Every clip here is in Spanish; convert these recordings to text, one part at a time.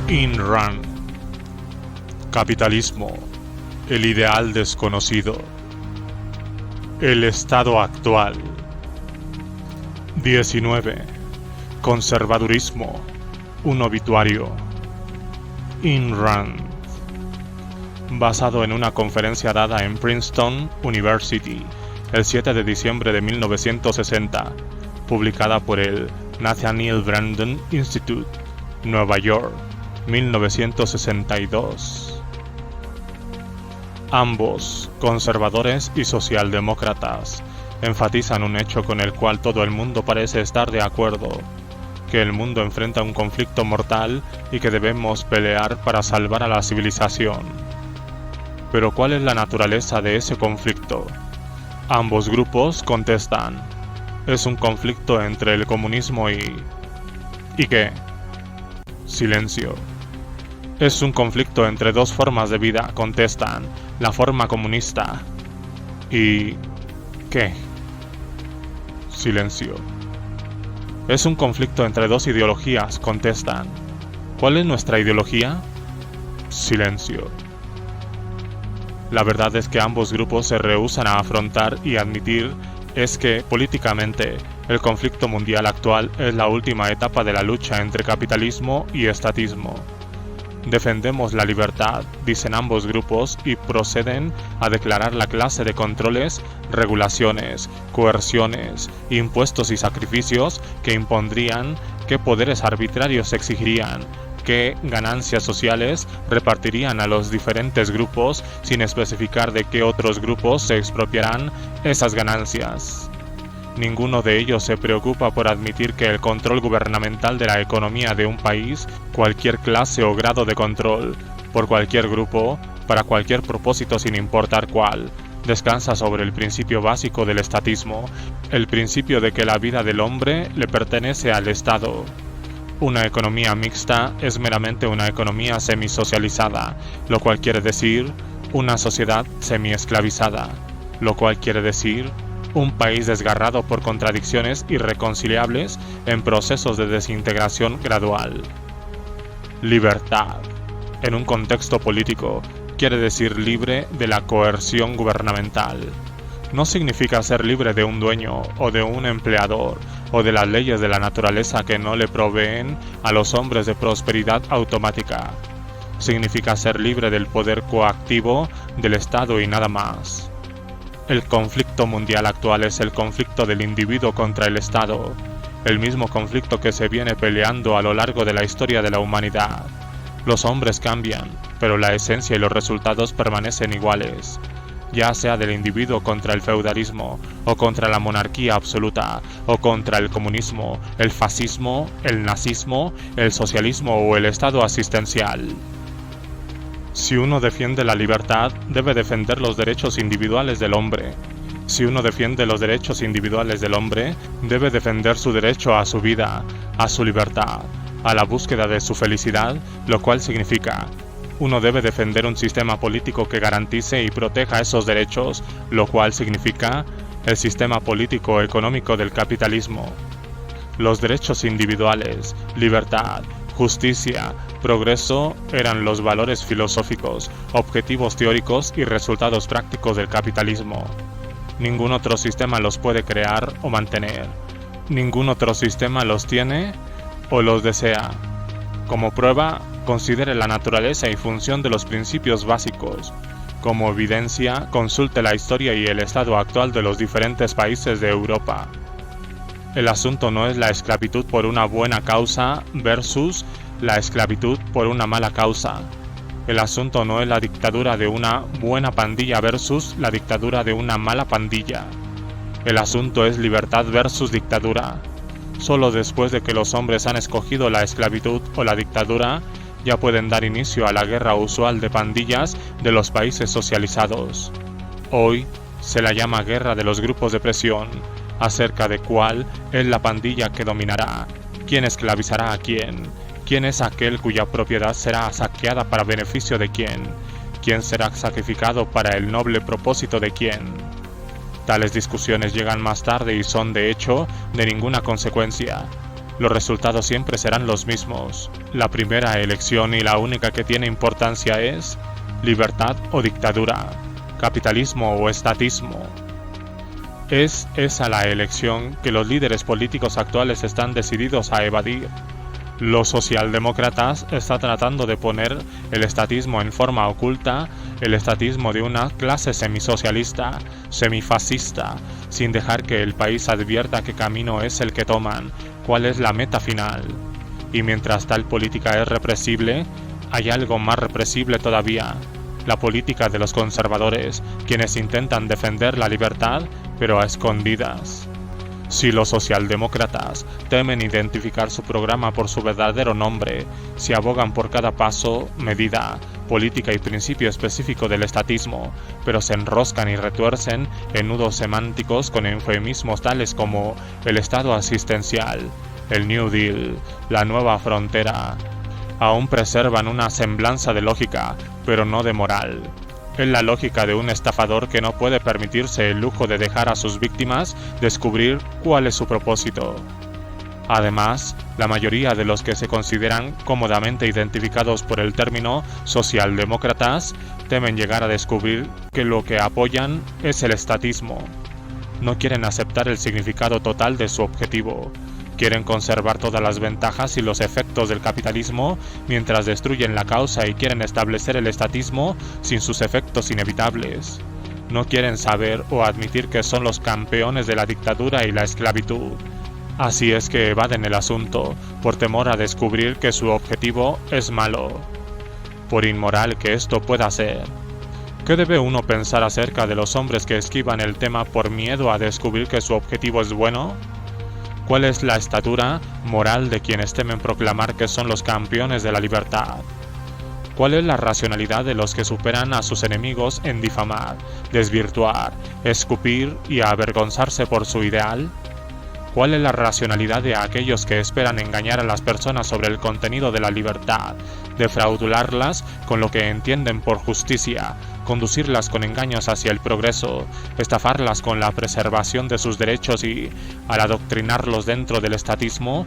Ayn Rand. Capitalismo, el ideal desconocido. El estado actual. 19. Conservadurismo, un obituario. Ayn Rand. Basado en una conferencia dada en Princeton University el 7 de diciembre de 1960, publicada por el Nathaniel Branden Institute, Nueva York, 1962. Ambos, conservadores y socialdemócratas, enfatizan un hecho con el cual todo el mundo parece estar de acuerdo: que el mundo enfrenta un conflicto mortal y que debemos pelear para salvar a la civilización. Pero ¿cuál es la naturaleza de ese conflicto? Ambos grupos contestan: es un conflicto entre el comunismo ¿Y qué? Silencio. Es un conflicto entre dos formas de vida, contestan: la forma comunista. ¿Y qué? Silencio. Es un conflicto entre dos ideologías, contestan: ¿cuál es nuestra ideología? Silencio. La verdad es que ambos grupos se rehúsan a afrontar y admitir es que, políticamente, el conflicto mundial actual es la última etapa de la lucha entre capitalismo y estatismo. Defendemos la libertad, dicen ambos grupos, y proceden a declarar la clase de controles, regulaciones, coerciones, impuestos y sacrificios que impondrían, qué poderes arbitrarios exigirían, qué ganancias sociales repartirían a los diferentes grupos, sin especificar de qué otros grupos se expropiarán esas ganancias. Ninguno de ellos se preocupa por admitir que el control gubernamental de la economía de un país, cualquier clase o grado de control, por cualquier grupo, para cualquier propósito sin importar cuál, descansa sobre el principio básico del estatismo, el principio de que la vida del hombre le pertenece al Estado. Una economía mixta es meramente una economía semisocializada, lo cual quiere decir una sociedad semiesclavizada, lo cual quiere decir un país desgarrado por contradicciones irreconciliables en procesos de desintegración gradual. Libertad, en un contexto político, quiere decir libre de la coerción gubernamental. No significa ser libre de un dueño o de un empleador o de las leyes de la naturaleza que no le proveen a los hombres de prosperidad automática. Significa ser libre del poder coactivo del Estado y nada más. El conflicto mundial actual es el conflicto del individuo contra el Estado, el mismo conflicto que se viene peleando a lo largo de la historia de la humanidad. Los hombres cambian, pero la esencia y los resultados permanecen iguales, ya sea del individuo contra el feudalismo, o contra la monarquía absoluta, o contra el comunismo, el fascismo, el nazismo, el socialismo o el estado asistencial. Si uno defiende la libertad, debe defender los derechos individuales del hombre. Si uno defiende los derechos individuales del hombre, debe defender su derecho a su vida, a su libertad, a la búsqueda de su felicidad, lo cual significa: uno debe defender un sistema político que garantice y proteja esos derechos, lo cual significa el sistema político-económico del capitalismo. Los derechos individuales, libertad, justicia, progreso eran los valores filosóficos, objetivos teóricos y resultados prácticos del capitalismo. Ningún otro sistema los puede crear o mantener. Ningún otro sistema los tiene o los desea. Como prueba, considere la naturaleza y función de los principios básicos. Como evidencia, consulte la historia y el estado actual de los diferentes países de Europa. El asunto no es la esclavitud por una buena causa versus la esclavitud por una mala causa. El asunto no es la dictadura de una buena pandilla versus la dictadura de una mala pandilla. El asunto es libertad versus dictadura. Solo después de que los hombres han escogido la esclavitud o la dictadura, ya pueden dar inicio a la guerra usual de pandillas de los países socializados. Hoy se la llama guerra de los grupos de presión, acerca de cuál es la pandilla que dominará, quién esclavizará a quién es aquel cuya propiedad será saqueada para beneficio de quién será sacrificado para el noble propósito de quién. Tales discusiones llegan más tarde y son de hecho de ninguna consecuencia. los resultados siempre serán los mismos. La primera elección y la única que tiene importancia es libertad o dictadura, capitalismo o estatismo. Es esa la elección que los líderes políticos actuales están decididos a evadir. Los socialdemócratas están tratando de poner el estatismo en forma oculta, el estatismo de una clase semisocialista, semifascista, sin dejar que el país advierta qué camino es el que toman, cuál es la meta final. Y mientras tal política es represible, hay algo más represible todavía: la política de los conservadores, quienes intentan defender la libertad, pero a escondidas. Si los socialdemócratas temen identificar su programa por su verdadero nombre, si abogan por cada paso, medida, política y principio específico del estatismo, pero se enroscan y retuercen en nudos semánticos con eufemismos tales como el Estado asistencial, el New Deal, la nueva frontera, aún preservan una semblanza de lógica, pero no de moral. Es la lógica de un estafador que no puede permitirse el lujo de dejar a sus víctimas descubrir cuál es su propósito. Además, la mayoría de los que se consideran cómodamente identificados por el término socialdemócratas temen llegar a descubrir que lo que apoyan es el estatismo. No quieren aceptar el significado total de su objetivo. Quieren conservar todas las ventajas y los efectos del capitalismo mientras destruyen la causa y quieren establecer el estatismo sin sus efectos inevitables. No quieren saber o admitir que son los campeones de la dictadura y la esclavitud. Así es que evaden el asunto por temor a descubrir que su objetivo es malo, por inmoral que esto pueda ser. ¿Qué debe uno pensar acerca de los hombres que esquivan el tema por miedo a descubrir que su objetivo es bueno? ¿Cuál es la estatura moral de quienes temen proclamar que son los campeones de la libertad? ¿Cuál es la racionalidad de los que superan a sus enemigos en difamar, desvirtuar, escupir y avergonzarse por su ideal? ¿Cuál es la racionalidad de aquellos que esperan engañar a las personas sobre el contenido de la libertad, defraudarlas con lo que entienden por justicia, conducirlas con engaños hacia el progreso, estafarlas con la preservación de sus derechos y, al adoctrinarlos dentro del estatismo,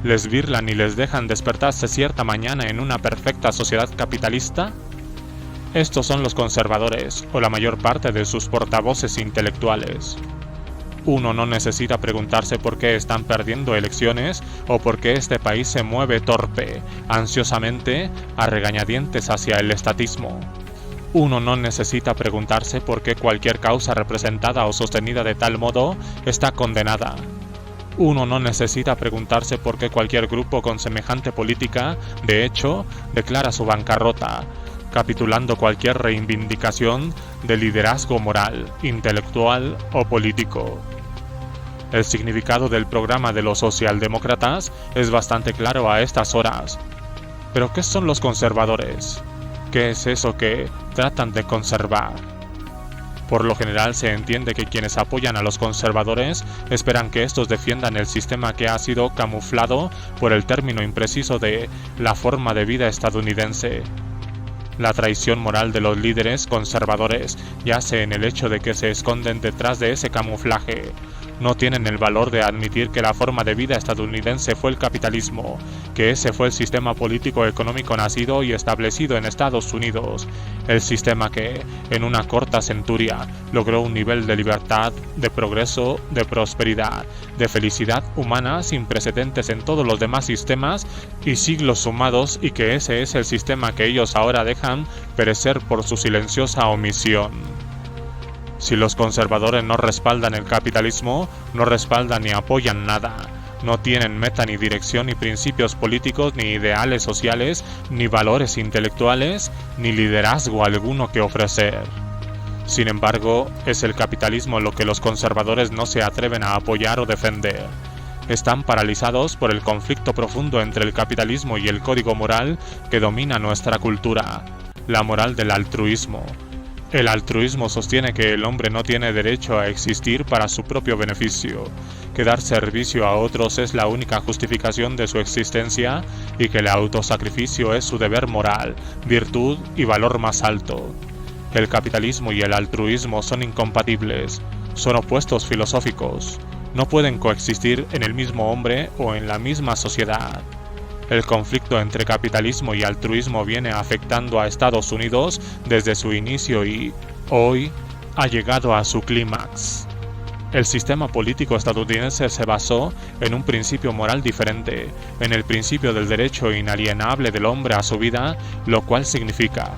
les birlan y les dejan despertarse cierta mañana en una perfecta sociedad capitalista? Estos son los conservadores, o la mayor parte de sus portavoces intelectuales. Uno no necesita preguntarse por qué están perdiendo elecciones o por qué este país se mueve torpe, ansiosamente, a regañadientes hacia el estatismo. Uno no necesita preguntarse por qué cualquier causa representada o sostenida de tal modo está condenada. Uno no necesita preguntarse por qué cualquier grupo con semejante política, de hecho, declara su bancarrota, capitulando cualquier reivindicación de liderazgo moral, intelectual o político. El significado del programa de los socialdemócratas es bastante claro a estas horas. ¿Pero qué son los conservadores? ¿Qué es eso que tratan de conservar? Por lo general se entiende que quienes apoyan a los conservadores esperan que estos defiendan el sistema que ha sido camuflado por el término impreciso de la forma de vida estadounidense. La traición moral de los líderes conservadores yace en el hecho de que se esconden detrás de ese camuflaje. No tienen el valor de admitir que la forma de vida estadounidense fue el capitalismo, que ese fue el sistema político-económico nacido y establecido en Estados Unidos, el sistema que, en una corta centuria, logró un nivel de libertad, de progreso, de prosperidad, de felicidad humana sin precedentes en todos los demás sistemas y siglos sumados, y que ese es el sistema que ellos ahora dejan perecer por su silenciosa omisión. Si los conservadores no respaldan el capitalismo, no respaldan ni apoyan nada. No tienen meta ni dirección ni principios políticos ni ideales sociales ni valores intelectuales ni liderazgo alguno que ofrecer. Sin embargo, es el capitalismo lo que los conservadores no se atreven a apoyar o defender. Están paralizados por el conflicto profundo entre el capitalismo y el código moral que domina nuestra cultura, la moral del altruismo. El altruismo sostiene que el hombre no tiene derecho a existir para su propio beneficio, que dar servicio a otros es la única justificación de su existencia y que el autosacrificio es su deber moral, virtud y valor más alto. El capitalismo y el altruismo son incompatibles, son opuestos filosóficos. no pueden coexistir en el mismo hombre o en la misma sociedad. El conflicto entre capitalismo y altruismo viene afectando a Estados Unidos desde su inicio y, hoy, ha llegado a su clímax. El sistema político estadounidense se basó en un principio moral diferente, en el principio del derecho inalienable del hombre a su vida, lo cual significa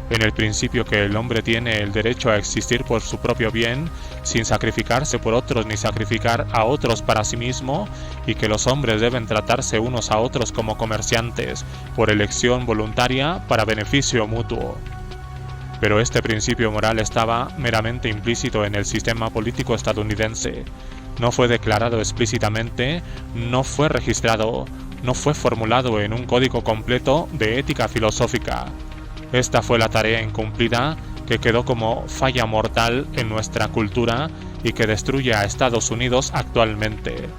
en el principio que el hombre tiene el derecho a existir por su propio bien, sin sacrificarse por otros ni sacrificar a otros para sí mismo, y que los hombres deben tratarse unos a otros como comerciantes, por elección voluntaria para beneficio mutuo. Pero este principio moral estaba meramente implícito en el sistema político estadounidense. No fue declarado explícitamente, no fue registrado, no fue formulado en un código completo de ética filosófica. Esta fue la tarea incumplida que quedó como falla mortal en nuestra cultura y que destruye a Estados Unidos actualmente.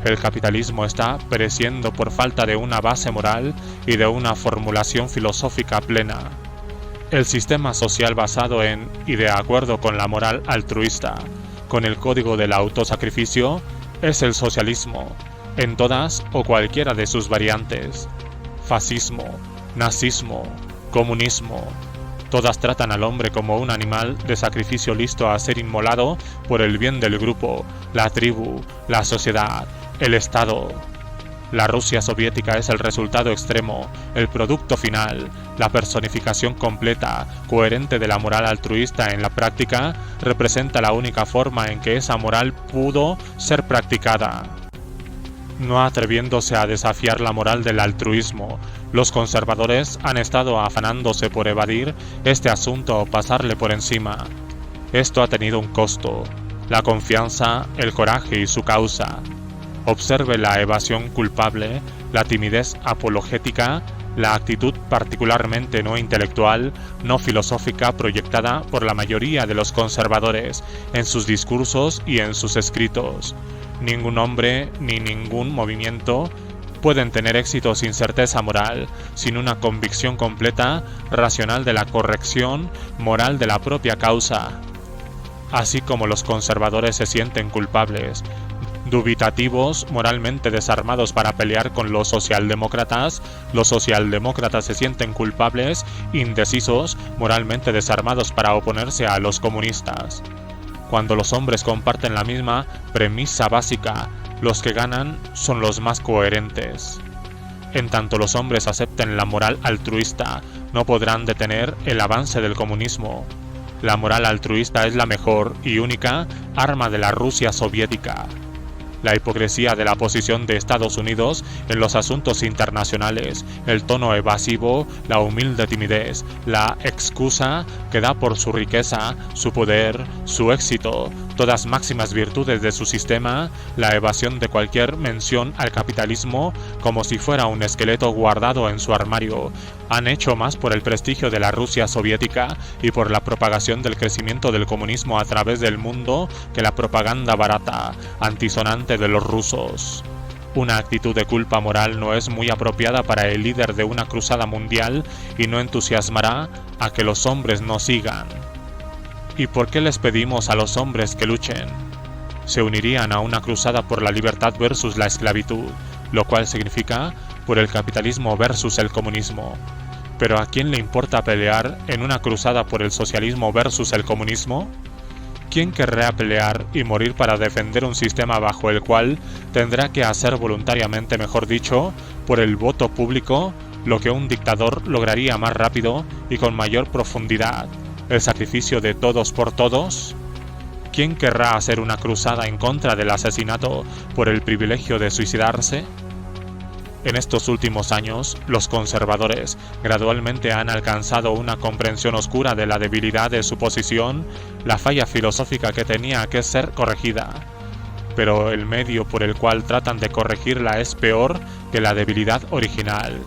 El capitalismo está pereciendo por falta de una base moral y de una formulación filosófica plena. El sistema social basado en y de acuerdo con la moral altruista, con el código del autosacrificio, es el socialismo, en todas o cualquiera de sus variantes. Fascismo, nazismo, comunismo, todas tratan al hombre como un animal de sacrificio listo a ser inmolado por el bien del grupo, la tribu, la sociedad, el Estado. La Rusia soviética es el resultado extremo, el producto final, la personificación completa, coherente de la moral altruista en la práctica, representa la única forma en que esa moral pudo ser practicada. No atreviéndose a desafiar la moral del altruismo, los conservadores han estado afanándose por evadir este asunto o pasarle por encima. Esto ha tenido un costo: la confianza, el coraje y su causa. Observe la evasión culpable, la timidez apologética, la actitud particularmente no intelectual, no filosófica proyectada por la mayoría de los conservadores en sus discursos y en sus escritos. Ningún hombre ni ningún movimiento pueden tener éxito sin certeza moral, sin una convicción completa, racional de la corrección moral de la propia causa. Así como los conservadores se sienten culpables, dubitativos, moralmente desarmados para pelear con los socialdemócratas se sienten culpables, indecisos, moralmente desarmados para oponerse a los comunistas. Cuando los hombres comparten la misma premisa básica, los que ganan son los más coherentes. En tanto los hombres acepten la moral altruista, no podrán detener el avance del comunismo. La moral altruista es la mejor y única arma de la Rusia soviética. La hipocresía de la posición de Estados Unidos en los asuntos internacionales, el tono evasivo, la humilde timidez, la excusa que da por su riqueza, su poder, su éxito, todas máximas virtudes de su sistema, la evasión de cualquier mención al capitalismo como si fuera un esqueleto guardado en su armario, han hecho más por el prestigio de la Rusia soviética y por la propagación del crecimiento del comunismo a través del mundo que la propaganda barata, antisonante de los rusos. Una actitud de culpa moral no es muy apropiada para el líder de una cruzada mundial y no entusiasmará a que los hombres no sigan. ¿Y por qué les pedimos a los hombres que luchen? Se unirían a una cruzada por la libertad versus la esclavitud, lo cual significa por el capitalismo versus el comunismo. Pero ¿a quién le importa pelear en una cruzada por el socialismo versus el comunismo? ¿Quién querrá pelear y morir para defender un sistema bajo el cual tendrá que hacer voluntariamente, mejor dicho, por el voto público, lo que un dictador lograría más rápido y con mayor profundidad, el sacrificio de todos por todos? ¿Quién querrá hacer una cruzada en contra del asesinato por el privilegio de suicidarse? En estos últimos años, los conservadores gradualmente han alcanzado una comprensión oscura de la debilidad de su posición, la falla filosófica que tenía que ser corregida. Pero el medio por el cual tratan de corregirla es peor que la debilidad original.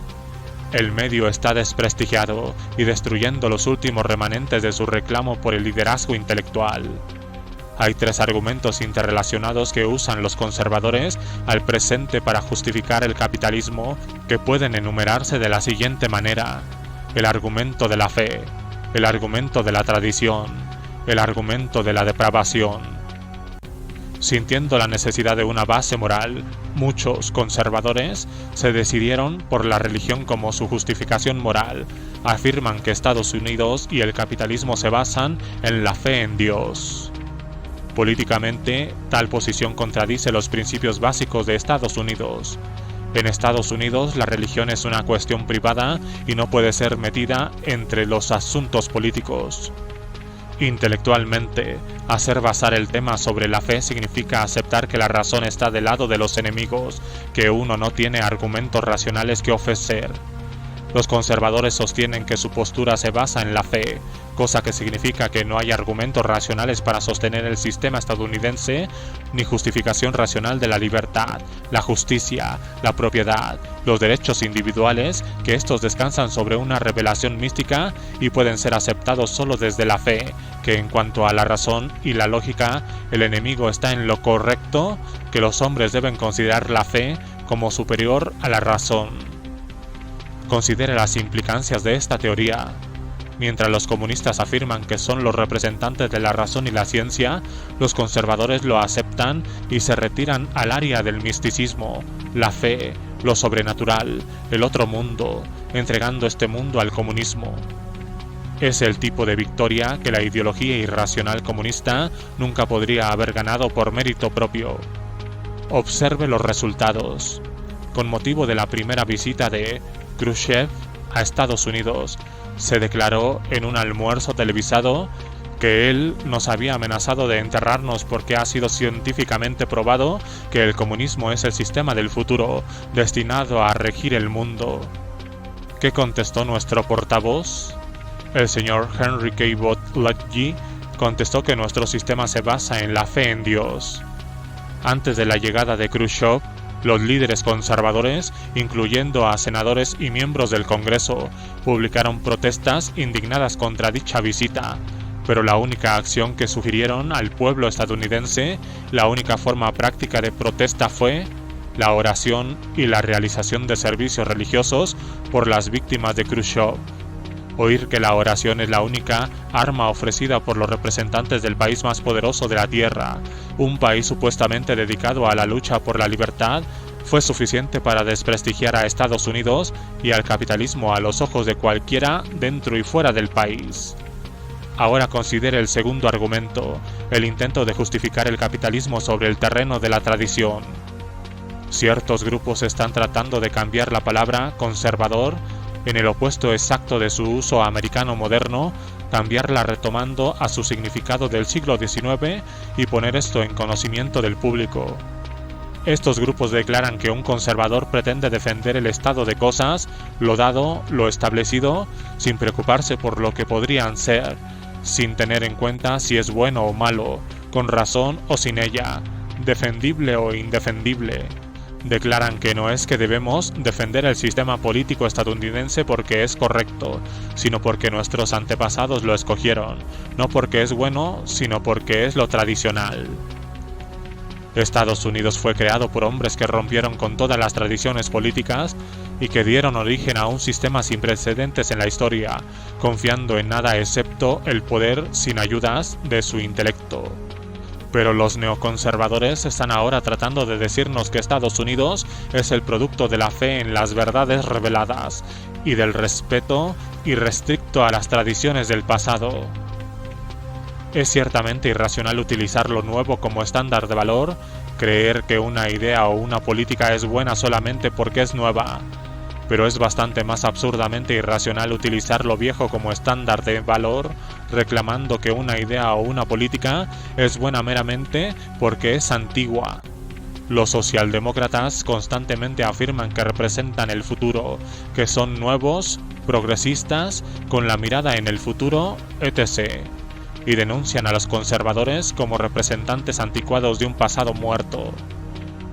El medio está desprestigiado y destruyendo los últimos remanentes de su reclamo por el liderazgo intelectual. Hay tres argumentos interrelacionados que usan los conservadores al presente para justificar el capitalismo que pueden enumerarse de la siguiente manera: el argumento de la fe, el argumento de la tradición, el argumento de la depravación. Sintiendo la necesidad de una base moral, muchos conservadores se decidieron por la religión como su justificación moral. Afirman que Estados Unidos y el capitalismo se basan en la fe en Dios. Políticamente, tal posición contradice los principios básicos de Estados Unidos. En Estados Unidos, la religión es una cuestión privada y no puede ser metida entre los asuntos políticos. Intelectualmente, hacer basar el tema sobre la fe significa aceptar que la razón está del lado de los enemigos, que uno no tiene argumentos racionales que ofrecer. Los conservadores sostienen que su postura se basa en la fe, cosa que significa que no hay argumentos racionales para sostener el sistema estadounidense, ni justificación racional de la libertad, la justicia, la propiedad, los derechos individuales, que estos descansan sobre una revelación mística y pueden ser aceptados solo desde la fe, que en cuanto a la razón y la lógica, el enemigo está en lo correcto, que los hombres deben considerar la fe como superior a la razón. Considere las implicancias de esta teoría. Mientras los comunistas afirman que son los representantes de la razón y la ciencia, los conservadores lo aceptan y se retiran al área del misticismo, la fe, lo sobrenatural, el otro mundo, entregando este mundo al comunismo. Es el tipo de victoria que la ideología irracional comunista nunca podría haber ganado por mérito propio. Observe los resultados. Con motivo de la primera visita de Khrushchev a Estados Unidos, se declaró en un almuerzo televisado que él nos había amenazado de enterrarnos porque ha sido científicamente probado que el comunismo es el sistema del futuro, destinado a regir el mundo. ¿Qué contestó nuestro portavoz? El señor Henry Cabot Lodge contestó que nuestro sistema se basa en la fe en Dios. Antes de la llegada de Khrushchev, los líderes conservadores, incluyendo a senadores y miembros del Congreso, publicaron protestas indignadas contra dicha visita, pero la única acción que sugirieron al pueblo estadounidense, la única forma práctica de protesta fue la oración y la realización de servicios religiosos por las víctimas de Khrushchev. Oír que la oración es la única arma ofrecida por los representantes del país más poderoso de la Tierra, un país supuestamente dedicado a la lucha por la libertad, fue suficiente para desprestigiar a Estados Unidos y al capitalismo a los ojos de cualquiera dentro y fuera del país. Ahora considere el segundo argumento, el intento de justificar el capitalismo sobre el terreno de la tradición. Ciertos grupos están tratando de cambiar la palabra conservador en el opuesto exacto de su uso americano moderno, cambiarla retomando a su significado del siglo XIX y poner esto en conocimiento del público. Estos grupos declaran que un conservador pretende defender el estado de cosas, lo dado, lo establecido, sin preocuparse por lo que podrían ser, sin tener en cuenta si es bueno o malo, con razón o sin ella, defendible o indefendible. Declaran que no es que debemos defender el sistema político estadounidense porque es correcto, sino porque nuestros antepasados lo escogieron, no porque es bueno, sino porque es lo tradicional. Estados Unidos fue creado por hombres que rompieron con todas las tradiciones políticas y que dieron origen a un sistema sin precedentes en la historia, confiando en nada excepto el poder sin ayudas de su intelecto. Pero los neoconservadores están ahora tratando de decirnos que Estados Unidos es el producto de la fe en las verdades reveladas y del respeto irrestricto a las tradiciones del pasado. Es ciertamente irracional utilizar lo nuevo como estándar de valor, creer que una idea o una política es buena solamente porque es nueva. Pero es bastante más absurdamente irracional utilizar lo viejo como estándar de valor, reclamando que una idea o una política es buena meramente porque es antigua. Los socialdemócratas constantemente afirman que representan el futuro, que son nuevos, progresistas, con la mirada en el futuro, etc., y denuncian a los conservadores como representantes anticuados de un pasado muerto.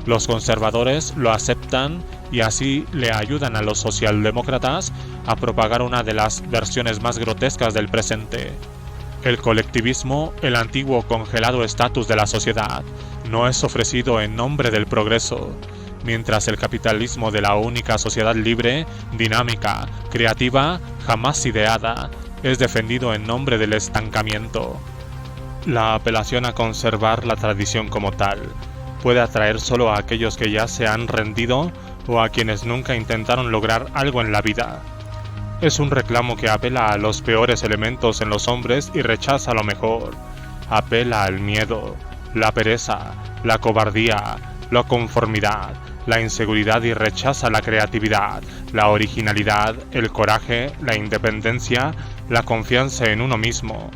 Los conservadores lo aceptan y así le ayudan a los socialdemócratas a propagar una de las versiones más grotescas del presente. El colectivismo, el antiguo congelado estatus de la sociedad, no es ofrecido en nombre del progreso, mientras el capitalismo de la única sociedad libre, dinámica, creativa, jamás ideada, es defendido en nombre del estancamiento. La apelación a conservar la tradición como tal puede atraer solo a aquellos que ya se han rendido o a quienes nunca intentaron lograr algo en la vida. Es un reclamo que apela a los peores elementos en los hombres y rechaza lo mejor. Apela al miedo, la pereza, la cobardía, la conformidad, la inseguridad y rechaza la creatividad, la originalidad, el coraje, la independencia, la confianza en uno mismo.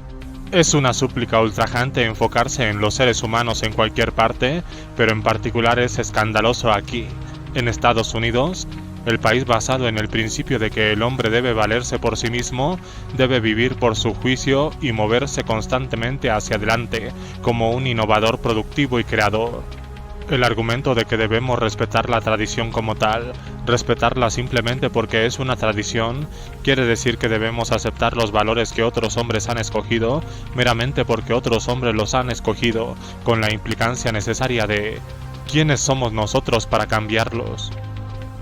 Es una súplica ultrajante enfocarse en los seres humanos en cualquier parte, pero en particular es escandaloso aquí, en Estados Unidos, el país basado en el principio de que el hombre debe valerse por sí mismo, debe vivir por su juicio y moverse constantemente hacia adelante como un innovador productivo y creador. El argumento de que debemos respetar la tradición como tal, respetarla simplemente porque es una tradición, quiere decir que debemos aceptar los valores que otros hombres han escogido, meramente porque otros hombres los han escogido, con la implicancia necesaria de ¿quiénes somos nosotros para cambiarlos?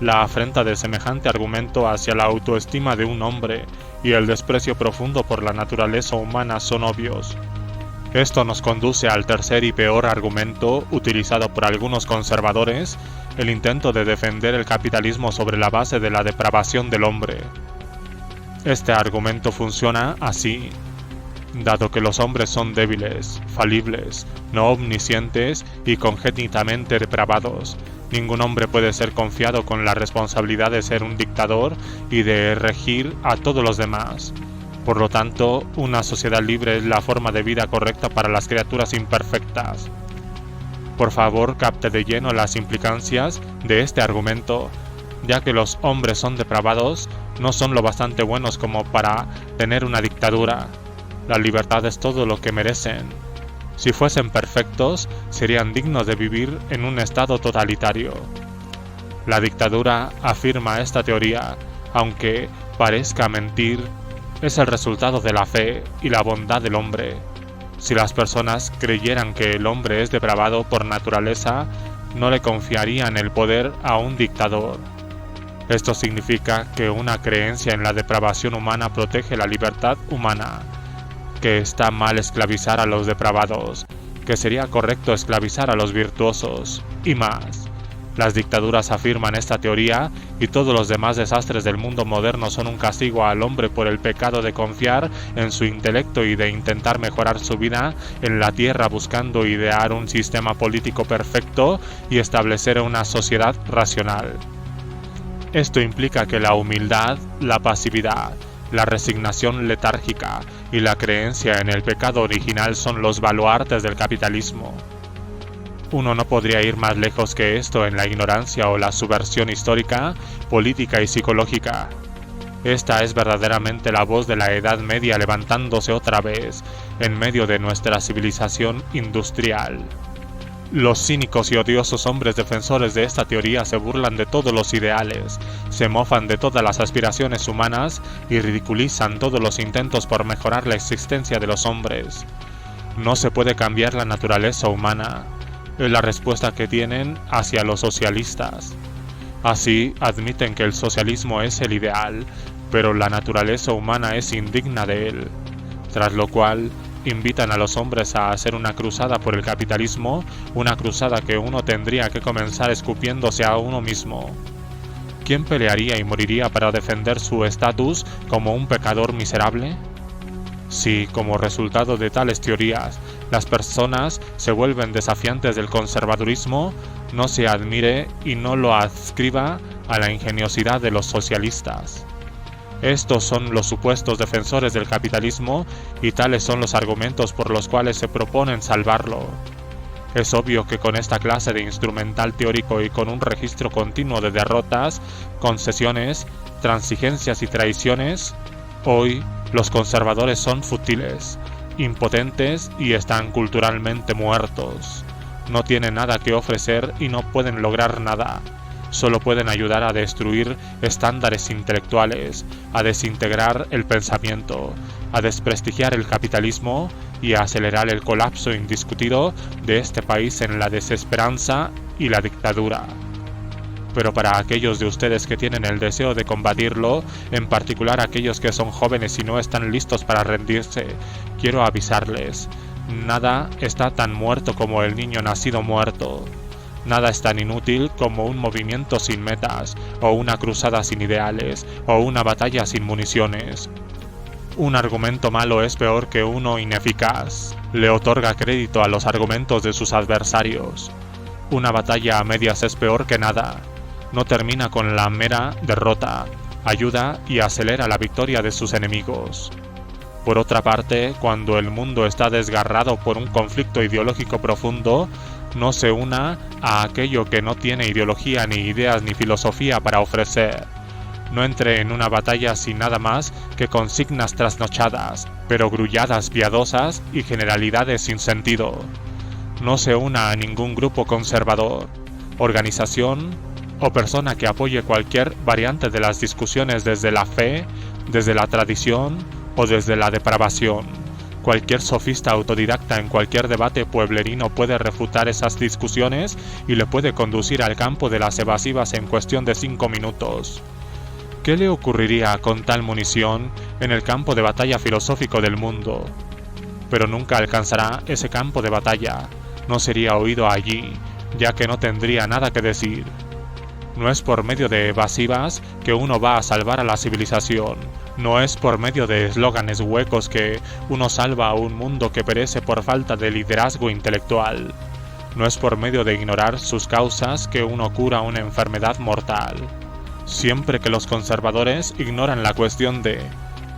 La afrenta de semejante argumento hacia la autoestima de un hombre y el desprecio profundo por la naturaleza humana son obvios. Esto nos conduce al tercer y peor argumento utilizado por algunos conservadores, el intento de defender el capitalismo sobre la base de la depravación del hombre. Este argumento funciona así. Dado que los hombres son débiles, falibles, no omniscientes y congénitamente depravados, ningún hombre puede ser confiado con la responsabilidad de ser un dictador y de regir a todos los demás. Por lo tanto, una sociedad libre es la forma de vida correcta para las criaturas imperfectas. Por favor, capte de lleno las implicancias de este argumento, ya que los hombres son depravados, no son lo bastante buenos como para tener una dictadura. La libertad es todo lo que merecen. Si fuesen perfectos, serían dignos de vivir en un estado totalitario. La dictadura, afirma esta teoría, aunque parezca mentir, es el resultado de la fe y la bondad del hombre. Si las personas creyeran que el hombre es depravado por naturaleza, no le confiarían el poder a un dictador. Esto significa que una creencia en la depravación humana protege la libertad humana, que está mal esclavizar a los depravados, que sería correcto esclavizar a los virtuosos, y más. Las dictaduras afirman esta teoría y todos los demás desastres del mundo moderno son un castigo al hombre por el pecado de confiar en su intelecto y de intentar mejorar su vida en la tierra buscando idear un sistema político perfecto y establecer una sociedad racional. Esto implica que la humildad, la pasividad, la resignación letárgica y la creencia en el pecado original son los baluartes del capitalismo. Uno no podría ir más lejos que esto en la ignorancia o la subversión histórica, política y psicológica. Esta es verdaderamente la voz de la Edad Media levantándose otra vez en medio de nuestra civilización industrial. Los cínicos y odiosos hombres defensores de esta teoría se burlan de todos los ideales, se mofan de todas las aspiraciones humanas y ridiculizan todos los intentos por mejorar la existencia de los hombres. No se puede cambiar la naturaleza humana. Es la respuesta que tienen hacia los socialistas. Así, admiten que el socialismo es el ideal, pero la naturaleza humana es indigna de él. Tras lo cual, invitan a los hombres a hacer una cruzada por el capitalismo, una cruzada que uno tendría que comenzar escupiéndose a uno mismo. ¿Quién pelearía y moriría para defender su estatus como un pecador miserable? Si, como resultado de tales teorías, las personas se vuelven desafiantes del conservadurismo, no se admire y no lo adscriba a la ingeniosidad de los socialistas. Estos son los supuestos defensores del capitalismo y tales son los argumentos por los cuales se proponen salvarlo. Es obvio que con esta clase de instrumental teórico y con un registro continuo de derrotas, concesiones, transigencias y traiciones, hoy los conservadores son fútiles, impotentes y están culturalmente muertos. No tienen nada que ofrecer y no pueden lograr nada. Solo pueden ayudar a destruir estándares intelectuales, a desintegrar el pensamiento, a desprestigiar el capitalismo y a acelerar el colapso indiscutido de este país en la desesperanza y la dictadura. Pero para aquellos de ustedes que tienen el deseo de combatirlo, en particular aquellos que son jóvenes y no están listos para rendirse, quiero avisarles, Nada está tan muerto como el niño nacido muerto. Nada es tan inútil como un movimiento sin metas, o una cruzada sin ideales, o una batalla sin municiones. Un argumento malo es peor que uno ineficaz. Le otorga crédito a los argumentos de sus adversarios. Una batalla a medias es peor que nada. No termina con la mera derrota, ayuda y acelera la victoria de sus enemigos. Por otra parte, cuando el mundo está desgarrado por un conflicto ideológico profundo, no se una a aquello que no tiene ideología ni ideas ni filosofía para ofrecer. No entre en una batalla sin nada más que consignas trasnochadas, perogrulladas piadosas y generalidades sin sentido. No se una a ningún grupo conservador, organización o persona que apoye cualquier variante de las discusiones desde la fe, desde la tradición o desde la depravación. Cualquier sofista autodidacta en cualquier debate pueblerino puede refutar esas discusiones y le puede conducir al campo de las evasivas en cuestión de 5 minutos. ¿Qué le ocurriría con tal munición en el campo de batalla filosófico del mundo? Pero nunca alcanzará ese campo de batalla, no sería oído allí, ya que no tendría nada que decir. No es por medio de evasivas que uno va a salvar a la civilización. No es por medio de eslóganes huecos que uno salva a un mundo que perece por falta de liderazgo intelectual. No es por medio de ignorar sus causas que uno cura una enfermedad mortal. Siempre que los conservadores ignoran la cuestión de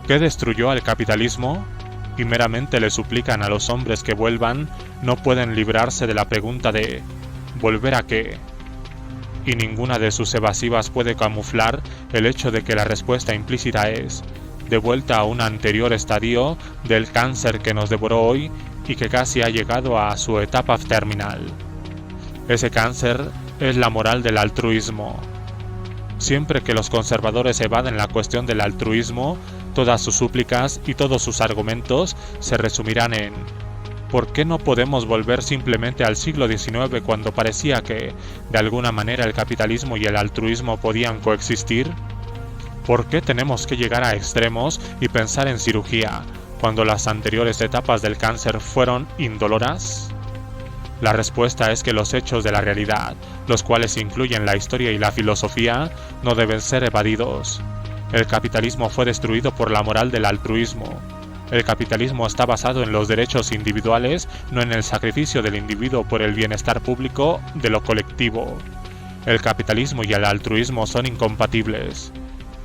¿qué destruyó al capitalismo? Y meramente le suplican a los hombres que vuelvan, no pueden librarse de la pregunta de ¿volver a qué? Y ninguna de sus evasivas puede camuflar el hecho de que la respuesta implícita es de vuelta a un anterior estadio del cáncer que nos devoró hoy y que casi ha llegado a su etapa terminal. Ese cáncer es la moral del altruismo. Siempre que los conservadores evaden la cuestión del altruismo, todas sus súplicas y todos sus argumentos se resumirán en ¿por qué no podemos volver simplemente al siglo XIX cuando parecía que, de alguna manera, el capitalismo y el altruismo podían coexistir? ¿Por qué tenemos que llegar a extremos y pensar en cirugía cuando las anteriores etapas del cáncer fueron indoloras? La respuesta es que los hechos de la realidad, los cuales incluyen la historia y la filosofía, no deben ser evadidos. El capitalismo fue destruido por la moral del altruismo. El capitalismo está basado en los derechos individuales, no en el sacrificio del individuo por el bienestar público de lo colectivo. El capitalismo y el altruismo son incompatibles.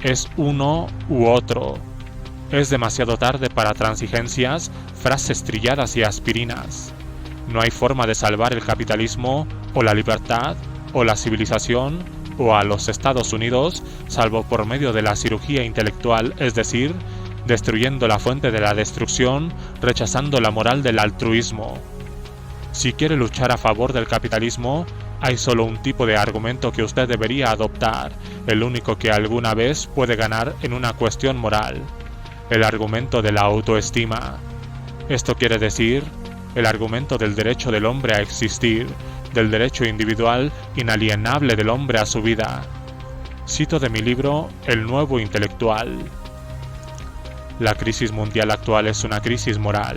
Es uno u otro. Es demasiado tarde para transigencias, frases trilladas y aspirinas. No hay forma de salvar el capitalismo, o la libertad, o la civilización, o a los Estados Unidos, salvo por medio de la cirugía intelectual, es decir, destruyendo la fuente de la destrucción, rechazando la moral del altruismo. Si quiere luchar a favor del capitalismo, hay solo un tipo de argumento que usted debería adoptar, el único que alguna vez puede ganar en una cuestión moral: el argumento de la autoestima. Esto quiere decir, el argumento del derecho del hombre a existir, del derecho individual inalienable del hombre a su vida. Cito de mi libro El nuevo intelectual. La crisis mundial actual es una crisis moral,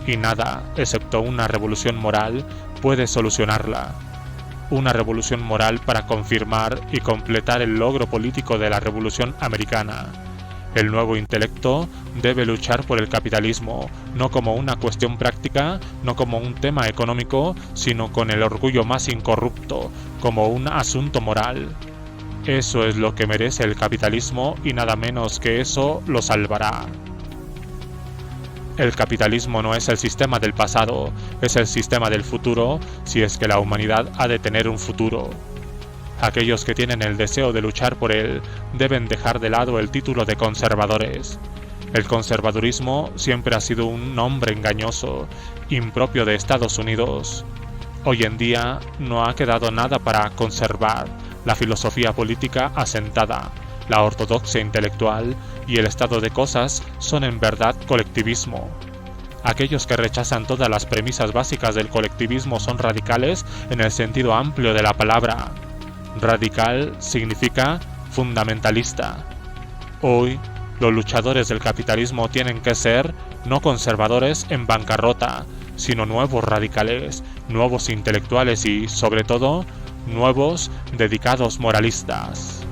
y nada, excepto una revolución moral, puede solucionarla. Una revolución moral para confirmar y completar el logro político de la Revolución Americana. El nuevo intelecto debe luchar por el capitalismo, no como una cuestión práctica, no como un tema económico, sino con el orgullo más incorrupto, como un asunto moral. Eso es lo que merece el capitalismo y nada menos que eso lo salvará. El capitalismo no es el sistema del pasado, es el sistema del futuro, si es que la humanidad ha de tener un futuro. Aquellos que tienen el deseo de luchar por él deben dejar de lado el título de conservadores. El conservadurismo siempre ha sido un nombre engañoso, impropio de Estados Unidos. Hoy en día no ha quedado nada para conservar: la filosofía política asentada, la ortodoxia intelectual y el estado de cosas son en verdad colectivismo. Aquellos que rechazan todas las premisas básicas del colectivismo son radicales en el sentido amplio de la palabra. Radical significa fundamentalista. Hoy, los luchadores del capitalismo tienen que ser no conservadores en bancarrota, sino nuevos radicales, nuevos intelectuales y, sobre todo, nuevos dedicados moralistas.